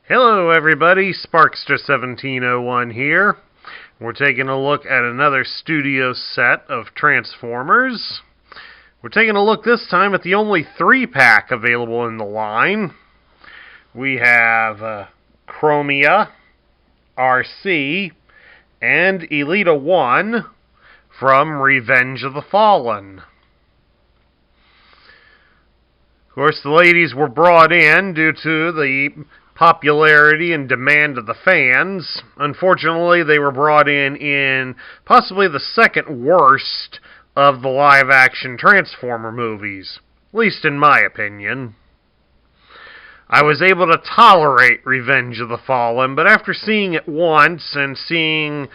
Hello everybody, Sparkster1701 here. We're taking a look at another studio set of Transformers. We're taking a look this time at the only 3-pack available in the line. We have Chromia, Arcee, and Elita-1 from Revenge of the Fallen. Of course, the ladies were brought in due to the popularity and demand of the fans. Unfortunately, they were brought in possibly the second worst of the live-action Transformer movies, at least in my opinion. I was able to tolerate Revenge of the Fallen, but after seeing it once and seeing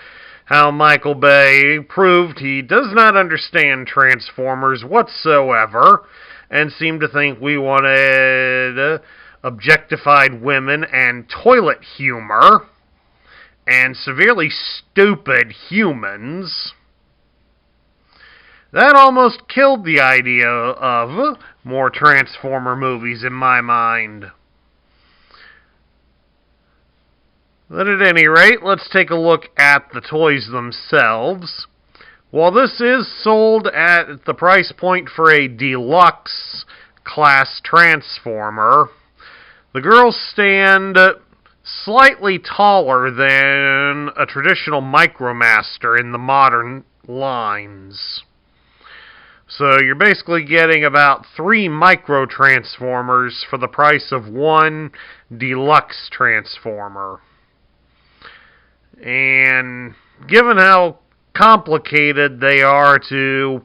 how Michael Bay proved he does not understand Transformers whatsoever, and seemed to think we wanted objectified women and toilet humor and severely stupid humans, that almost killed the idea of more Transformer movies in my mind. But at any rate, let's take a look at the toys themselves. While this is sold at the price point for a deluxe class Transformer, the girls stand slightly taller than a traditional Micromaster in the modern lines. So you're basically getting about 3 Micro Transformers for the price of 1 deluxe Transformer. And given how complicated they are to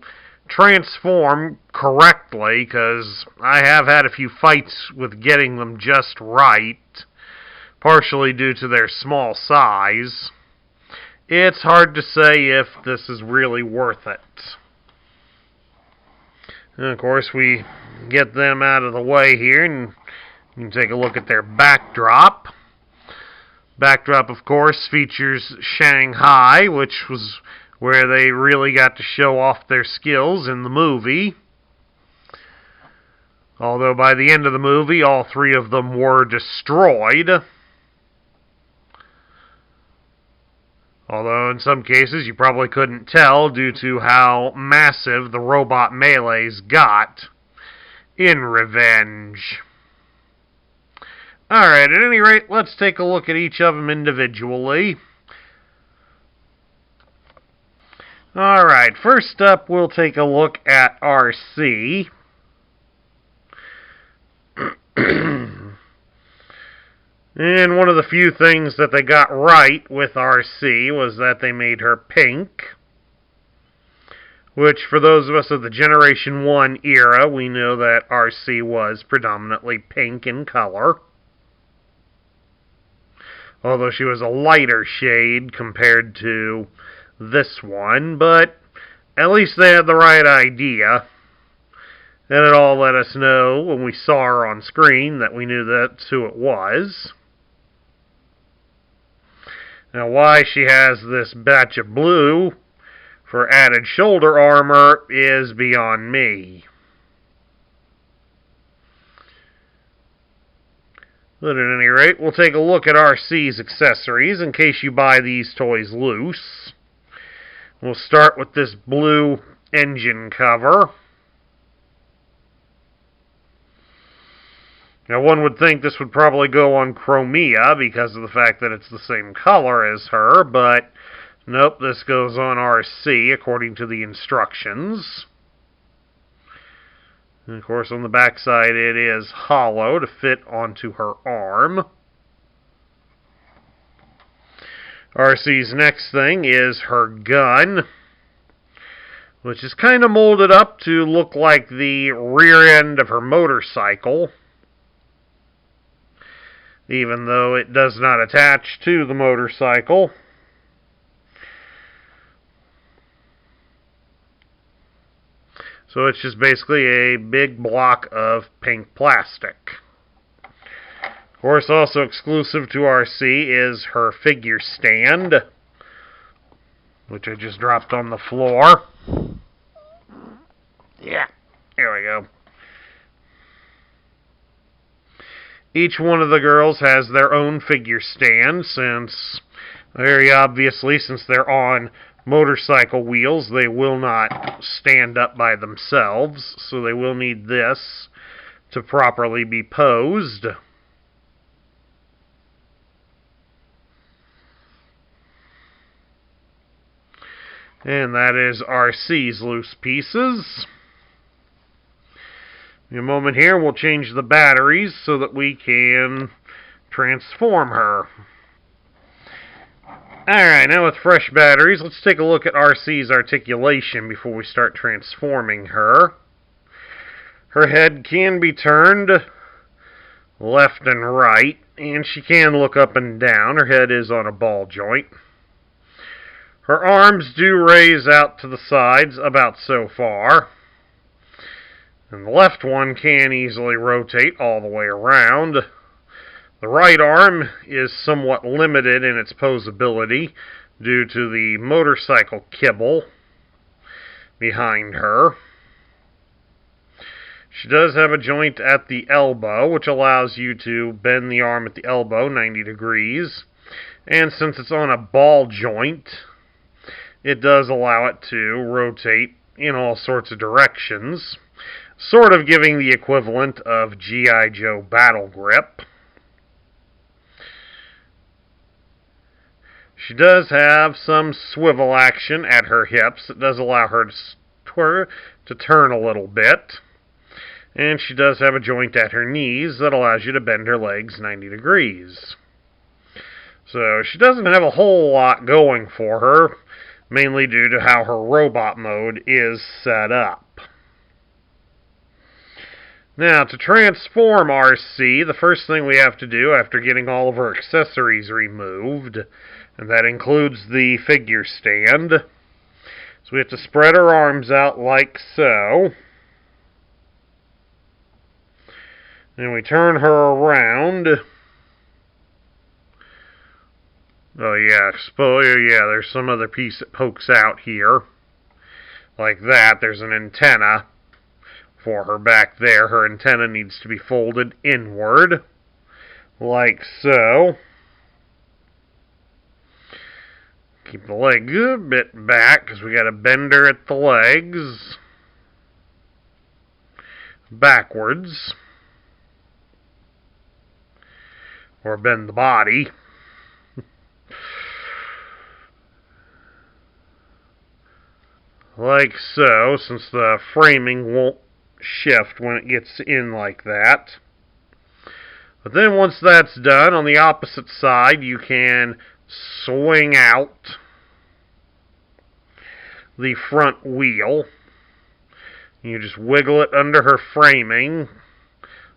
transform correctly, because I have had a few fights with getting them just right, partially due to their small size, it's hard to say if this is really worth it. And of course, we get them out of the way here, and you can take a look at their backdrop. Backdrop, of course, features Shanghai, which was where they really got to show off their skills in the movie. Although by the end of the movie, all 3 of them were destroyed. Although in some cases you probably couldn't tell due to how massive the robot melees got in Revenge. Alright, at any rate, let's take a look at each of them individually. Alright, first up we'll take a look at Arcee. And one of the few things that they got right with Arcee was that they made her pink. Which, for those of us of the Generation 1 era, we know that Arcee was predominantly pink in color. Although she was a lighter shade compared to this one, but at least they had the right idea. And it all let us know when we saw her on screen that we knew that's who it was. Now, why she has this batch of blue for added shoulder armor is beyond me. But at any rate, we'll take a look at Arcee's accessories in case you buy these toys loose. We'll start with this blue engine cover. Now, one would think this would probably go on Chromia because of the fact that it's the same color as her, but nope, this goes on Arcee according to the instructions. And of course, on the back side, it is hollow to fit onto her arm. Arcee's next thing is her gun, which is kind of molded up to look like the rear end of her motorcycle, even though it does not attach to the motorcycle. So it's just basically a big block of pink plastic. Of course, also exclusive to Arcee is her figure stand, which I just dropped on the floor. Yeah, here we go. Each one of the girls has their own figure stand, since, very obviously, since they're on motorcycle wheels, they will not stand up by themselves, so they will need this to properly be posed. And that is Arcee's loose pieces. In a moment here, we'll change the batteries so that we can transform her. Alright, now with fresh batteries, let's take a look at Arcee's articulation before we start transforming her. Her head can be turned left and right, and she can look up and down. Her head is on a ball joint. Her arms do raise out to the sides about so far. And the left one can easily rotate all the way around. The right arm is somewhat limited in its posability due to the motorcycle kibble behind her. She does have a joint at the elbow, which allows you to bend the arm at the elbow 90 degrees. And since it's on a ball joint, it does allow it to rotate in all sorts of directions, sort of giving the equivalent of G.I. Joe Battle Grip. She does have some swivel action at her hips. It does allow her to turn a little bit. And she does have a joint at her knees that allows you to bend her legs 90 degrees. So she doesn't have a whole lot going for her, mainly due to how her robot mode is set up. Now, to transform Arcee, the first thing we have to do after getting all of her accessories removed, and that includes the figure stand, so we have to spread her arms out like so. And we turn her around. Oh yeah, there's some other piece that pokes out here. Like that, there's an antenna for her back there. Her antenna needs to be folded inward, like so. Keep the leg a bit back, because we got a bender at the legs. Backwards. Or bend the body. Like so, since the framing won't shift when it gets in like that. But then once that's done, on the opposite side, you can swing out the front wheel. You just wiggle it under her framing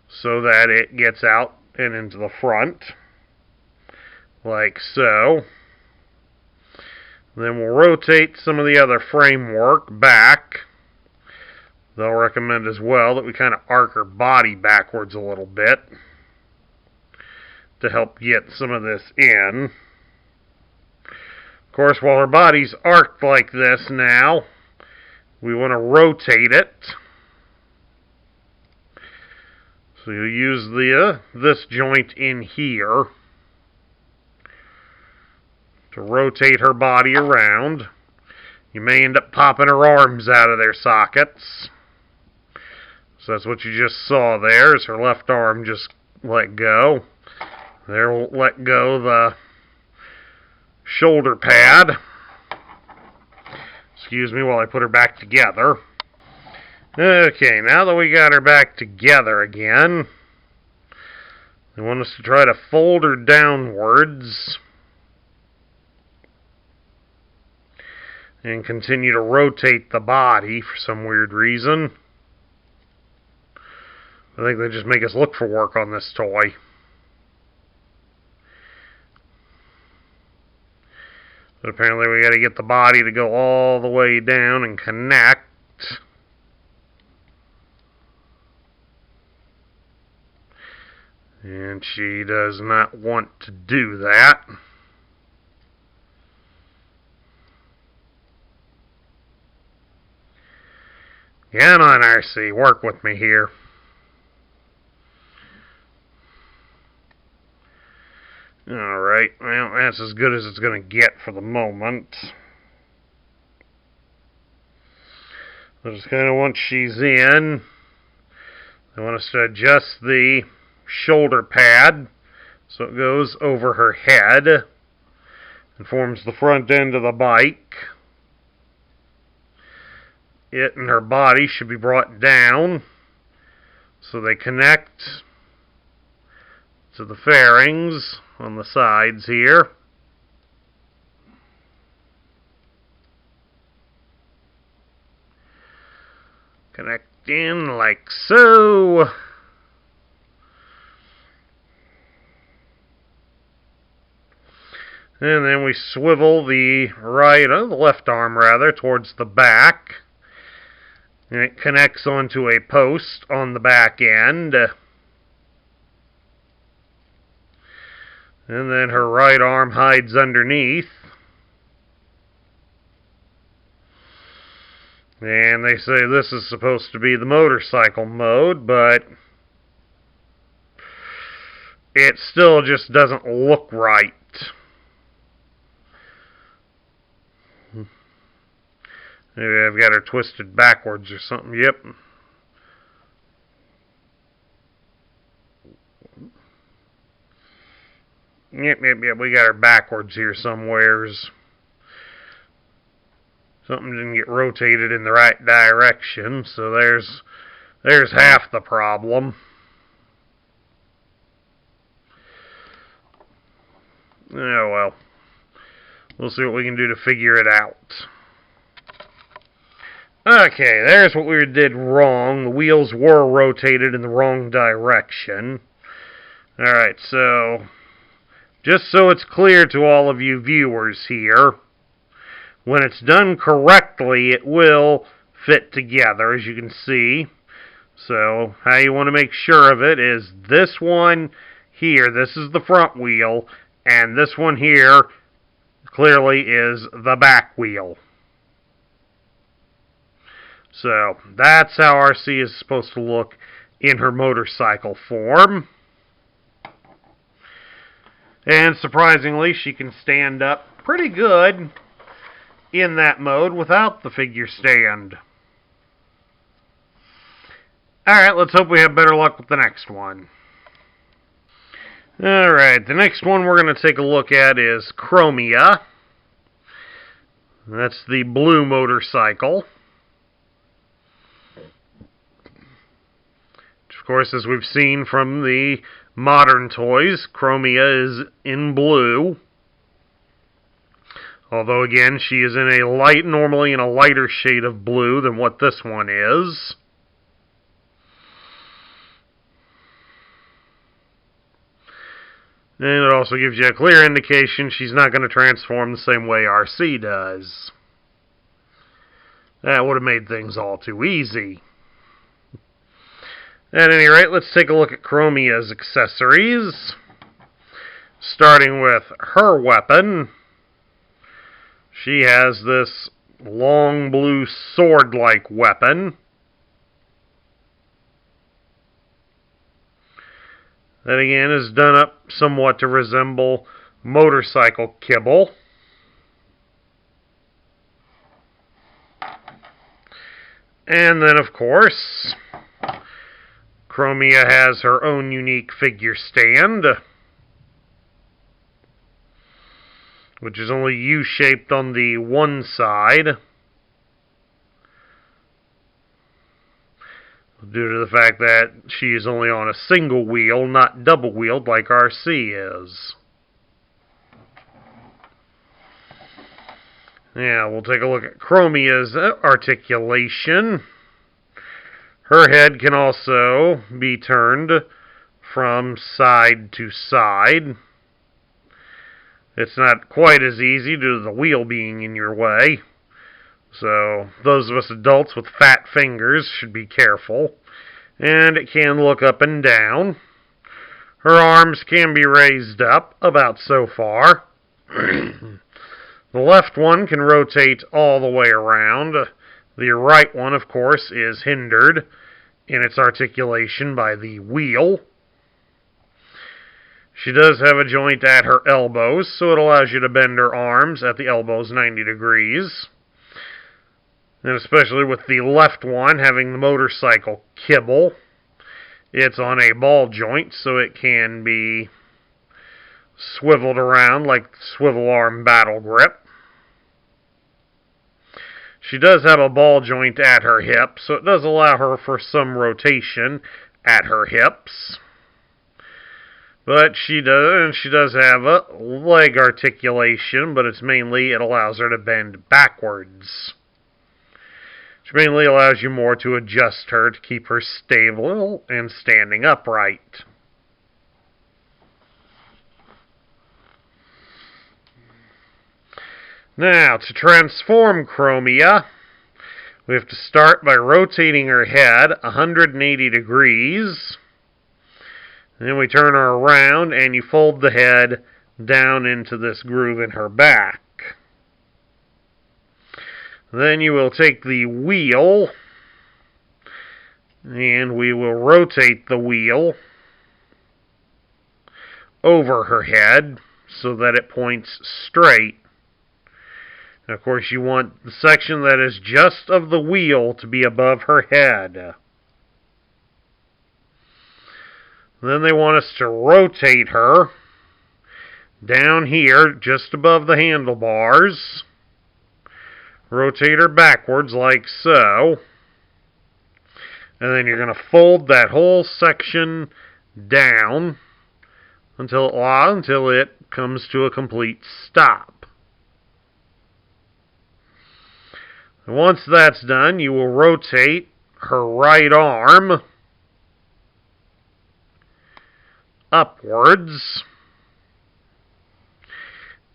so that it gets out and into the front, like so. Then we'll rotate some of the other framework back. They'll recommend as well that we kind of arc her body backwards a little bit to help get some of this in. Of course, while her body's arced like this now, we want to rotate it. So you use this joint in here to rotate her body around. You may end up popping her arms out of their sockets. So that's what you just saw there, is her left arm just let go. There, we'll let go the shoulder pad. Excuse me while I put her back together. Okay, now that we got her back together again, they want us to try to fold her downwards and continue to rotate the body for some weird reason. I think they just make us look for work on this toy. But apparently we got to get the body to go all the way down and connect. And she does not want to do that. Come on, Arcee, work with me here. Alright, well, that's as good as it's going to get for the moment. So just kind of once she's in, I want us to adjust the shoulder pad so it goes over her head and forms the front end of the bike. It and her body should be brought down so they connect to the fairings on the sides here. Connect in like so. And then we swivel the the left arm rather, towards the back. And it connects onto a post on the back end. And then her right arm hides underneath. And they say this is supposed to be the motorcycle mode, but it still just doesn't look right. Maybe I've got her twisted backwards or something. Yep. Yep. We got her backwards here somewheres. Something didn't get rotated in the right direction, so there's half the problem. Oh well. We'll see what we can do to figure it out. Okay, there's what we did wrong. The wheels were rotated in the wrong direction. Alright, so just so it's clear to all of you viewers here, when it's done correctly, it will fit together, as you can see. So, how you want to make sure of it is this one here, this is the front wheel, and this one here clearly is the back wheel. So, that's how Arcee is supposed to look in her motorcycle form. And surprisingly, she can stand up pretty good in that mode without the figure stand. Alright, let's hope we have better luck with the next one. Alright, the next one we're going to take a look at is Chromia. That's the blue motorcycle. Of course, as we've seen from the modern toys, Chromia is in blue. Although, again, she is in normally in a lighter shade of blue than what this one is. And it also gives you a clear indication she's not going to transform the same way Arcee does. That would have made things all too easy. At any rate, let's take a look at Chromia's accessories. Starting with her weapon. She has this long blue sword-like weapon. That again is done up somewhat to resemble motorcycle kibble. And then, of course, Chromia has her own unique figure stand, which is only U-shaped on the one side, due to the fact that she is only on a single wheel, not double-wheeled like Arcee is. Yeah, we'll take a look at Chromia's articulation. Her head can also be turned from side to side. It's not quite as easy due to the wheel being in your way. So, those of us adults with fat fingers should be careful. And it can look up and down. Her arms can be raised up, about so far. The left one can rotate all the way around. The right one, of course, is hindered in its articulation by the wheel. She does have a joint at her elbows, so it allows you to bend her arms at the elbows 90 degrees. And especially with the left one having the motorcycle kibble, it's on a ball joint, so it can be swiveled around like swivel arm battle grip. She does have a ball joint at her hip, so it does allow her for some rotation at her hips. But she does have a leg articulation, but it's mainly it allows her to bend backwards. Which mainly allows you more to adjust her to keep her stable and standing upright. Now, to transform Chromia, we have to start by rotating her head 180 degrees. Then we turn her around and you fold the head down into this groove in her back. Then you will take the wheel and we will rotate the wheel over her head so that it points straight. And of course, you want the section that is just of the wheel to be above her head. Then they want us to rotate her down here, just above the handlebars. Rotate her backwards like so. And then you're going to fold that whole section down until it comes to a complete stop. And once that's done, you will rotate her right arm upwards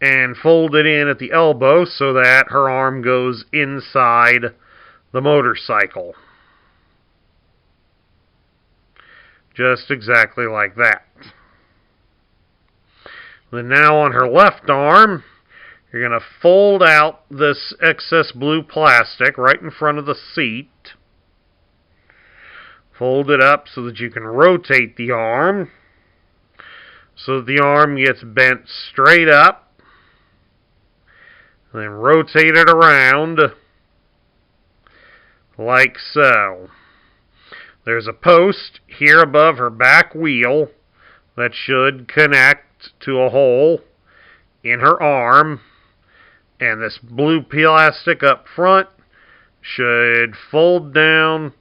and fold it in at the elbow so that her arm goes inside the motorcycle. Just exactly like that. Then now on her left arm, you're going to fold out this excess blue plastic right in front of the seat. Fold it up so that you can rotate the arm, so that the arm gets bent straight up. Then rotate it around like so. There's a post here above her back wheel that should connect to a hole in her arm. And this blue plastic up front should fold down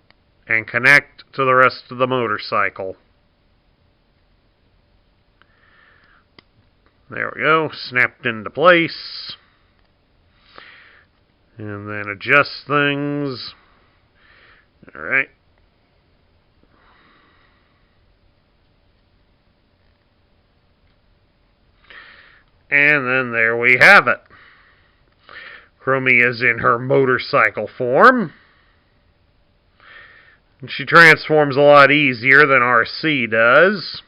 and connect to the rest of the motorcycle. There we go, snapped into place. And then adjust things. Alright. And then there we have it. Chromia is in her motorcycle form. And she transforms a lot easier than Arcee does.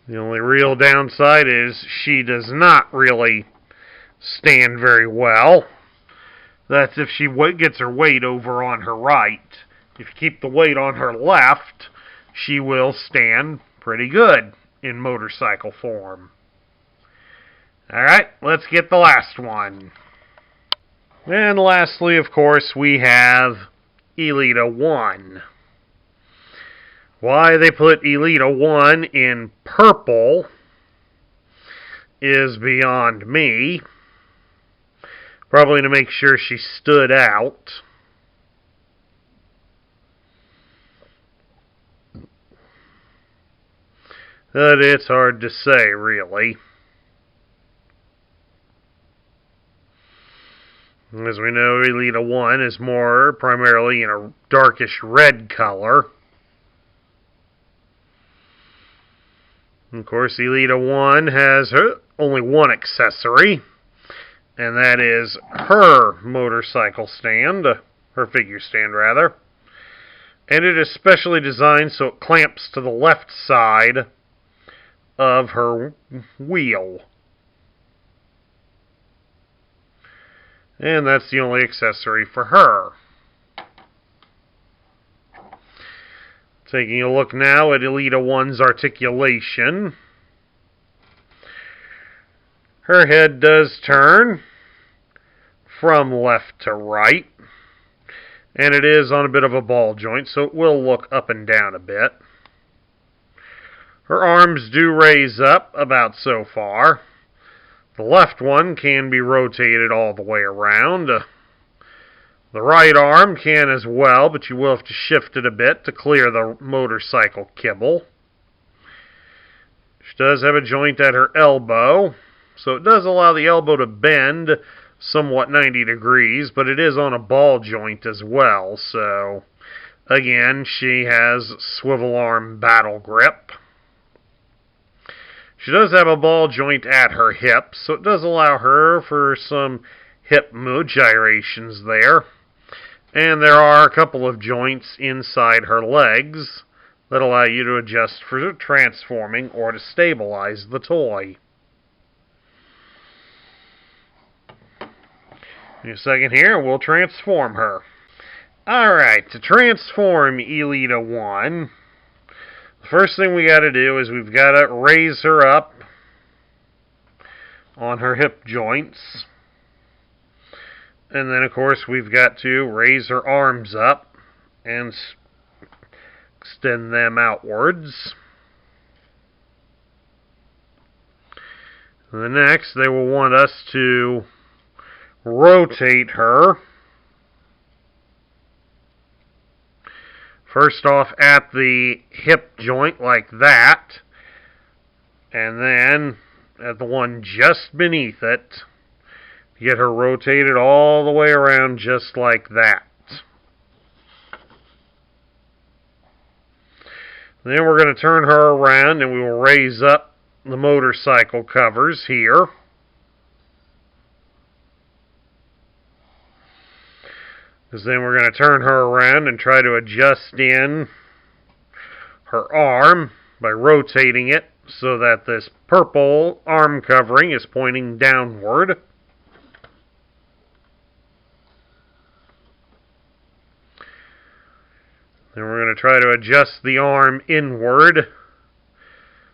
The only real downside is she does not really stand very well. That's if she gets her weight over on her right. If you keep the weight on her left, she will stand pretty good in motorcycle form. Alright, let's get the last one. And lastly, of course, we have Elita-1. Why they put Elita-1 in purple is beyond me. Probably to make sure she stood out. But it's hard to say, really. As we know, Elita-1 is more primarily in a darkish red color. Of course, Elita-1 has only one accessory, and that is her motorcycle stand, her figure stand rather. And it is specially designed so it clamps to the left side of her wheel. And that's the only accessory for her. Taking a look now at Elita-1's articulation. Her head does turn from left to right. And it is on a bit of a ball joint, so it will look up and down a bit. Her arms do raise up about so far. The left one can be rotated all the way around. The right arm can as well, but you will have to shift it a bit to clear the motorcycle kibble. She does have a joint at her elbow, so it does allow the elbow to bend somewhat 90 degrees, but it is on a ball joint as well, so again, she has swivel arm battle grip. She does have a ball joint at her hip, so it does allow her for some hip gyrations there. And there are a couple of joints inside her legs that allow you to adjust for transforming or to stabilize the toy. In a second here, we'll transform her. Alright, to transform Elita-1, the first thing we got to do is we've got to raise her up on her hip joints. And then, of course, we've got to raise her arms up and extend them outwards. And then next, they will want us to rotate her. First off at the hip joint like that, and then at the one just beneath it, get her rotated all the way around just like that. Then we're going to turn her around and we will raise up the motorcycle covers here. Because then we're going to turn her around and try to adjust in her arm by rotating it so that this purple arm covering is pointing downward. Then we're going to try to adjust the arm inward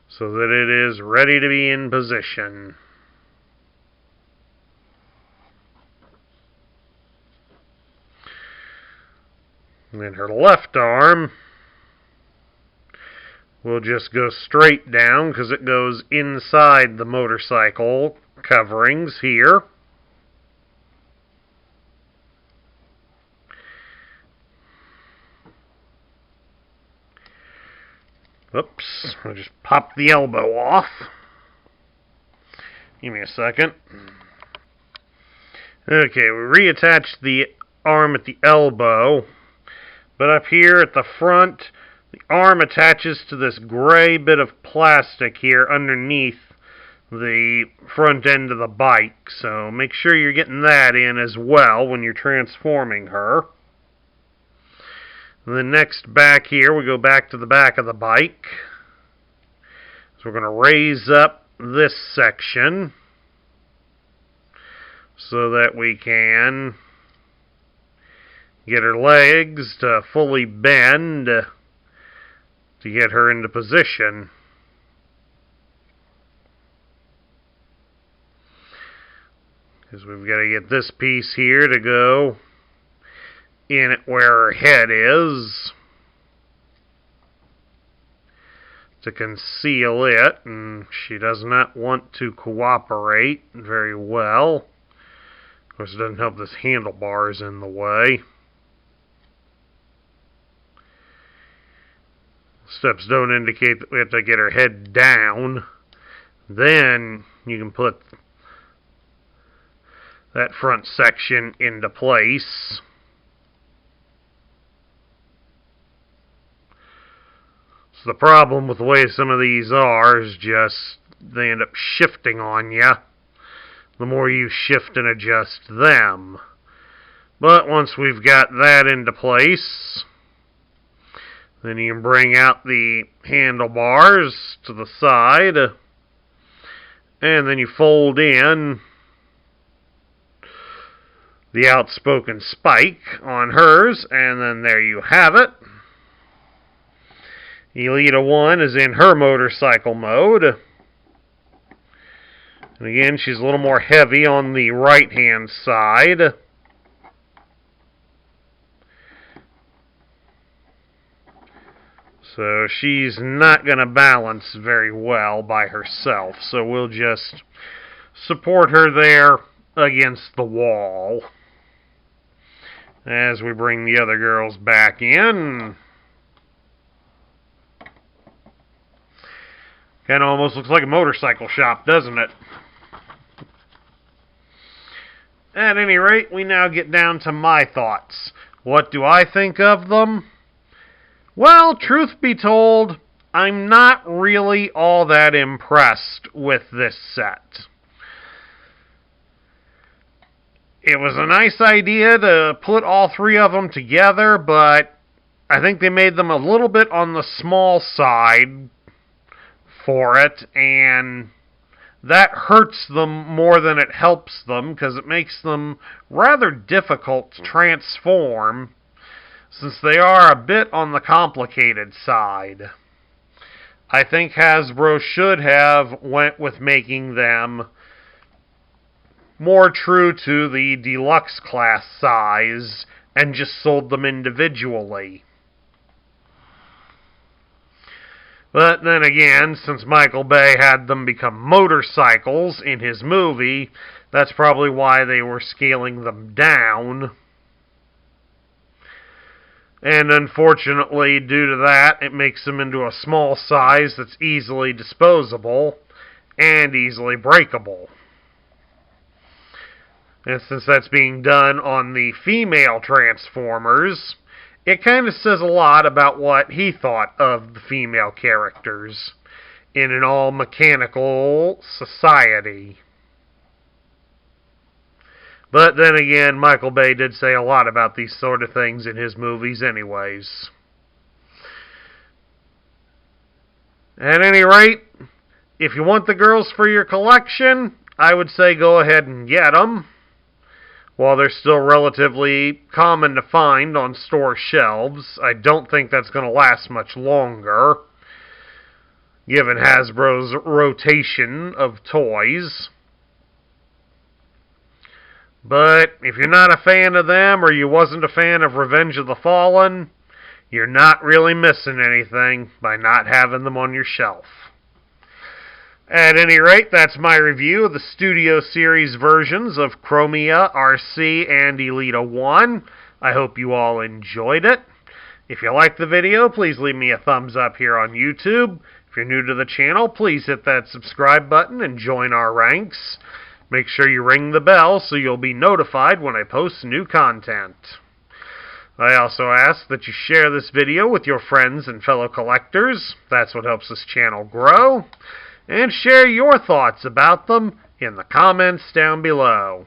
so that it is ready to be in position. And then her left arm will just go straight down because it goes inside the motorcycle coverings here. Oops, I'll just pop the elbow off. Give me a second. Okay, we reattached the arm at the elbow. But up here at the front, the arm attaches to this gray bit of plastic here underneath the front end of the bike. So make sure you're getting that in as well when you're transforming her. And then next back here, we go back to the back of the bike. So we're going to raise up this section so that we can get her legs to fully bend to get her into position. Because we've got to get this piece here to go in it where her head is to conceal it, and she does not want to cooperate very well. Of course, it doesn't help this handlebar is in the way. Steps don't indicate that we have to get her head down. Then you can put that front section into place. So the problem with the way some of these are is just they end up shifting on you the more you shift and adjust them. But once we've got that into place, then you can bring out the handlebars to the side, and then you fold in the outspoken Spike on hers, and then there you have it. Elita-1 is in her motorcycle mode. And again, she's a little more heavy on the right-hand side. So she's not going to balance very well by herself. So we'll just support her there against the wall as we bring the other girls back in. Kind of almost looks like a motorcycle shop, doesn't it? At any rate, we now get down to my thoughts. What do I think of them? Well, truth be told, I'm not really all that impressed with this set. It was a nice idea to put all three of them together, but I think they made them a little bit on the small side for it, and that hurts them more than it helps them, because it makes them rather difficult to transform, since they are a bit on the complicated side. I think Hasbro should have went with making them more true to the deluxe class size and just sold them individually. But then again, since Michael Bay had them become motorcycles in his movie, that's probably why they were scaling them down. And unfortunately, due to that, it makes them into a small size that's easily disposable and easily breakable. And since that's being done on the female Transformers, it kind of says a lot about what he thought of the female characters in an all-mechanical society. But then again, Michael Bay did say a lot about these sort of things in his movies anyways. At any rate, if you want the girls for your collection, I would say go ahead and get them. While they're still relatively common to find on store shelves, I don't think that's going to last much longer, given Hasbro's rotation of toys. But if you're not a fan of them, or you wasn't a fan of Revenge of the Fallen, you're not really missing anything by not having them on your shelf. At any rate, that's my review of the Studio Series versions of Chromia, Arcee, and Elita-1. I hope you all enjoyed it. If you liked the video, please leave me a thumbs up here on YouTube. If you're new to the channel, please hit that subscribe button and join our ranks. Make sure you ring the bell so you'll be notified when I post new content. I also ask that you share this video with your friends and fellow collectors. That's what helps this channel grow. And share your thoughts about them in the comments down below.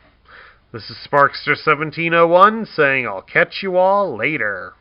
This is Sparkster1701 saying I'll catch you all later.